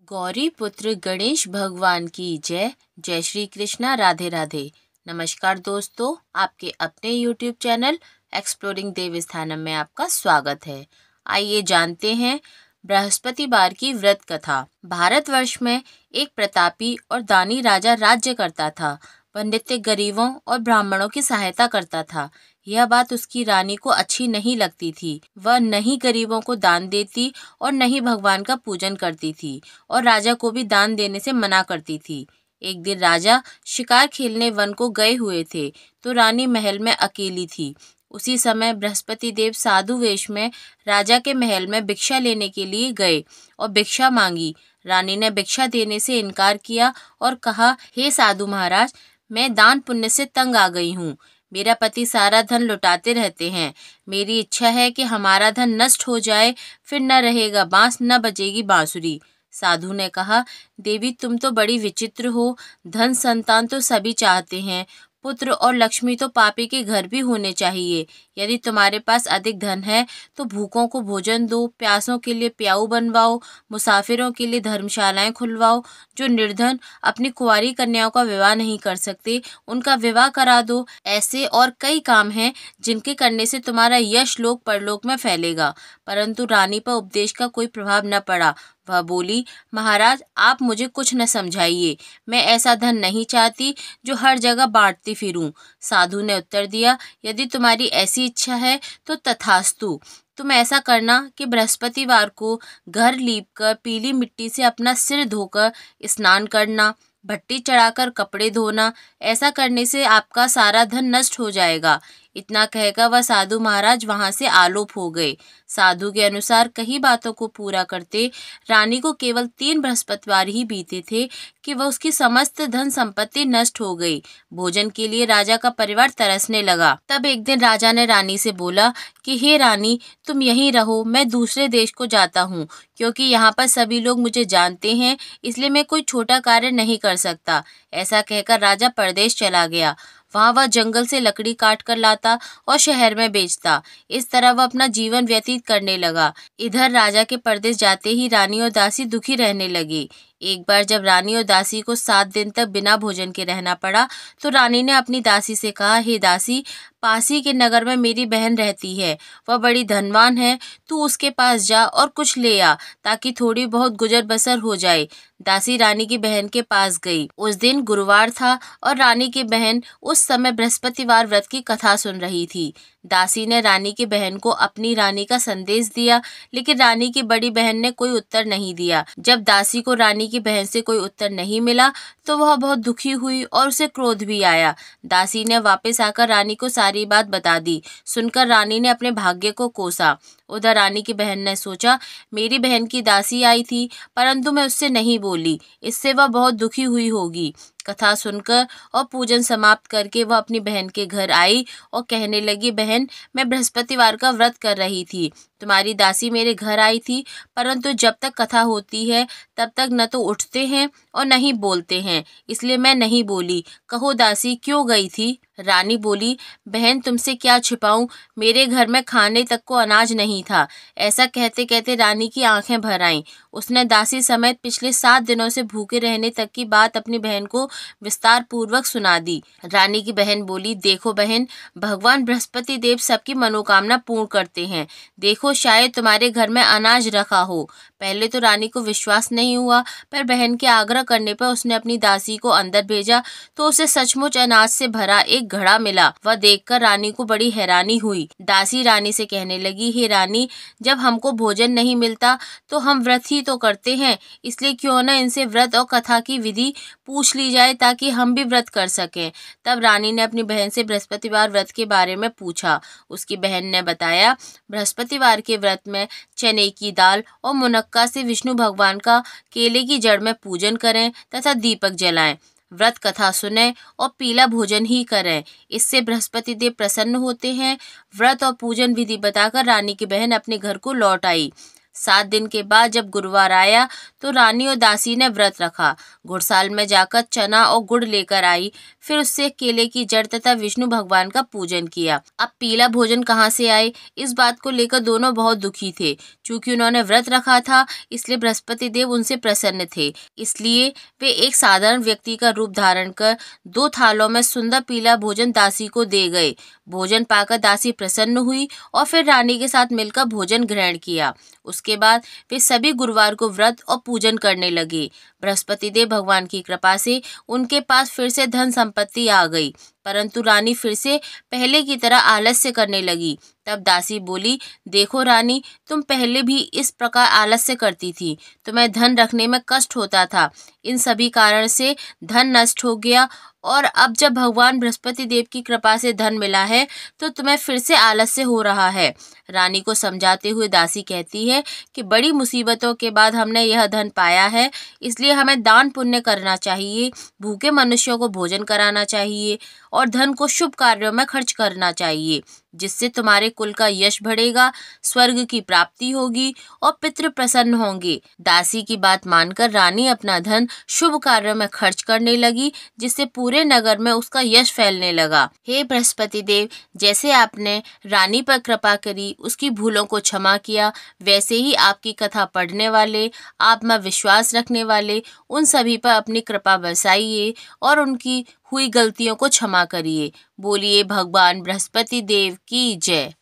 गौरी पुत्र गणेश भगवान की जय। जय श्री कृष्णा, राधे राधे। नमस्कार दोस्तों, आपके अपने YouTube चैनल एक्सप्लोरिंग देवस्थानम में आपका स्वागत है। आइए जानते हैं बृहस्पतिवार की व्रत कथा। भारतवर्ष में एक प्रतापी और दानी राजा राज्य करता था। वह नित्य गरीबों और ब्राह्मणों की सहायता करता था। यह बात उसकी रानी को अच्छी नहीं लगती थी। वह न ही गरीबों को दान देती और न ही भगवान का पूजन करती थी और राजा को भी दान देने से मना करती थी। एक दिन राजा शिकार खेलने वन को गए हुए थे तो रानी महल में अकेली थी। उसी समय बृहस्पति देव साधु वेश में राजा के महल में भिक्षा लेने के लिए गए और भिक्षा मांगी। रानी ने भिक्षा देने से इनकार किया और कहा, हे साधु महाराज, मैं दान पुण्य से तंग आ गई हूँ। मेरा पति सारा धन लुटाते रहते हैं। मेरी इच्छा है कि हमारा धन नष्ट हो जाए, फिर न रहेगा बांस न बजेगी बांसुरी। साधु ने कहा, देवी तुम तो बड़ी विचित्र हो। धन संतान तो सभी चाहते हैं, पुत्र और लक्ष्मी तो पापी के घर भी होने चाहिए। यदि तुम्हारे पास अधिक धन है तो भूखों को भोजन दो, प्यासों के लिए प्याऊ बनवाओ, मुसाफिरों के लिए धर्मशालाएं खुलवाओ। जो निर्धन अपनी कुंवारी कन्याओं का विवाह नहीं कर सकते, उनका विवाह करा दो। ऐसे और कई काम हैं जिनके करने से तुम्हारा यश लोक परलोक में फैलेगा। परंतु रानी पर उपदेश का कोई प्रभाव न पड़ा। वह बोली, महाराज आप मुझे कुछ न समझाइए। मैं ऐसा धन नहीं चाहती जो हर जगह बांटती फिरूं। साधु ने उत्तर दिया, यदि तुम्हारी ऐसी इच्छा है तो तथास्तु। तुम ऐसा करना कि बृहस्पतिवार को घर लीपकर पीली मिट्टी से अपना सिर धोकर स्नान करना, भट्टी चढ़ाकर कपड़े धोना। ऐसा करने से आपका सारा धन नष्ट हो जाएगा। इतना कहकर वह साधु महाराज वहां से आलोप हो गए। साधु के अनुसार कई बातों को पूरा करते रानी को केवल 3 बृहस्पतिवार ही बीते थे कि वह उसकी समस्त धन संपत्ति नष्ट हो गई। भोजन के लिए राजा का परिवार तरसने लगा। तब एक दिन राजा ने रानी से बोला कि हे रानी, तुम यहीं रहो, मैं दूसरे देश को जाता हूँ, क्योंकि यहाँ पर सभी लोग मुझे जानते हैं, इसलिए मैं कोई छोटा कार्य नहीं कर सकता। ऐसा कहकर राजा परदेश चला गया। वहां वह जंगल से लकड़ी काट कर लाता और शहर में बेचता। इस तरह वह अपना जीवन व्यतीत करने लगा। इधर राजा के परदेश जाते ही रानी और दासी दुखी रहने लगी। एक बार जब रानी और दासी को 7 दिन तक बिना भोजन के रहना पड़ा तो रानी ने अपनी दासी से कहा, हे दासी, पास ही के नगर में मेरी बहन रहती है, वह बड़ी धनवान है। तू उसके पास जा और कुछ ले आ ताकि थोड़ी बहुत गुजर बसर हो जाए। दासी रानी की बहन के पास गई। उस दिन गुरुवार था और रानी की बहन उस समय बृहस्पतिवार व्रत की कथा सुन रही थी। दासी ने रानी की बहन को अपनी रानी का संदेश दिया, लेकिन रानी की बड़ी बहन ने कोई उत्तर नहीं दिया। जब दासी को रानी की बहन से कोई उत्तर नहीं मिला तो वह बहुत दुखी हुई और उसे क्रोध भी आया। दासी ने वापस आकर रानी को सारी बात बता दी। सुनकर रानी ने अपने भाग्य को कोसा। उधर रानी की बहन ने सोचा, मेरी बहन की दासी आई थी परंतु मैं उससे नहीं बोली, इससे वह बहुत दुखी हुई होगी। कथा सुनकर और पूजन समाप्त करके वह अपनी बहन के घर आई और कहने लगी, बहन, मैं बृहस्पतिवार का व्रत कर रही थी। तुम्हारी दासी मेरे घर आई थी, परंतु जब तक कथा होती है तब तक न तो उठते हैं और न ही बोलते हैं, इसलिए मैं नहीं बोली। कहो दासी, क्यों गई थी? रानी बोली, बहन तुमसे क्या छिपाऊं, मेरे घर में खाने तक को अनाज नहीं था। ऐसा कहते कहते रानी की आंखें भर आईं। उसने दासी समेत पिछले 7 दिनों से भूखे रहने तक की बात अपनी बहन को विस्तार पूर्वक सुना दी। रानी की बहन बोली, देखो बहन, भगवान बृहस्पति देव सबकी मनोकामना पूर्ण करते हैं। देखो, शायद तुम्हारे घर में अनाज रखा हो। पहले तो रानी को विश्वास नहीं हुआ, पर बहन के आग्रह करने पर उसने अपनी दासी को अंदर भेजा तो उसे सचमुच अनाज से भरा एक घड़ा मिला। वह देखकर रानी को बड़ी हैरानी हुई। दासी रानी से कहने लगी, हे रानी, जब हमको भोजन नहीं मिलता तो हम व्रत ही तो करते हैं, इसलिए क्यों न इनसे व्रत और कथा की विधि पूछ ली जाए ताकि हम भी व्रत कर सकें। तब रानी ने अपनी बहन से बृहस्पतिवार व्रत के बारे में पूछा। उसकी बहन ने बताया, बृहस्पतिवार के व्रत में चने की दाल और मुनक्का से विष्णु भगवान का केले की जड़ में पूजन करें तथा दीपक जलाएं। व्रत कथा सुने और पीला भोजन ही करें, इससे बृहस्पति देव प्रसन्न होते हैं। व्रत और पूजन विधि बताकर रानी की बहन अपने घर को लौट आई। 7 दिन के बाद जब गुरुवार आया तो रानी और दासी ने व्रत रखा। घुड़साल में जाकर चना और गुड़ लेकर आई। फिर उससे केले की जड़ तथा विष्णु भगवान का पूजन किया। अब पीला भोजन कहाँ से आए, इस बात को लेकर दोनों बहुत दुखी थे। चूंकि उन्होंने व्रत रखा था इसलिए बृहस्पति देव उनसे प्रसन्न थे। इसलिए वे एक साधारण व्यक्ति का रूप धारण कर 2 थालों में सुंदर पीला भोजन दासी को दे गए। भोजन पाकर दासी प्रसन्न हुई और फिर रानी के साथ मिलकर भोजन ग्रहण किया। उसके बाद वे सभी गुरुवार को व्रत और पूजन करने लगे। बृहस्पति देव भगवान की कृपा से उनके पास फिर से धन संपत्ति आ गई, परंतु रानी फिर से पहले की तरह आलस्य करने लगी। तब दासी बोली, देखो रानी, तुम पहले भी इस प्रकार आलस्य करती थी, तुम्हें धन रखने में कष्ट होता था। इन सभी कारण से धन नष्ट हो गया और अब जब भगवान बृहस्पति देव की कृपा से धन मिला है तो तुम्हें फिर से आलस्य हो रहा है। रानी को समझाते हुए दासी कहती है कि बड़ी मुसीबतों के बाद हमने यह धन पाया है, इसलिए हमें दान पुण्य करना चाहिए, भूखे मनुष्यों को भोजन कराना चाहिए और धन को शुभ कार्यों में खर्च करना चाहिए, जिससे तुम्हारे कुल का यश बढ़ेगा, स्वर्ग की प्राप्ति होगी और पितृ प्रसन्न होंगे। दासी की बात मानकर रानी अपना धन शुभ कार्यों में खर्च करने लगी, जिससे पूरे नगर में उसका यश फैलने लगा। हे बृहस्पति देव, जैसे आपने रानी पर कृपा करी, उसकी भूलों को क्षमा किया, वैसे ही आपकी कथा पढ़ने वाले, आप में विश्वास रखने वाले उन सभी पर अपनी कृपा बरसाइए और उनकी हुई गलतियों को क्षमा करिए। बोलिए भगवान बृहस्पति देव की जय।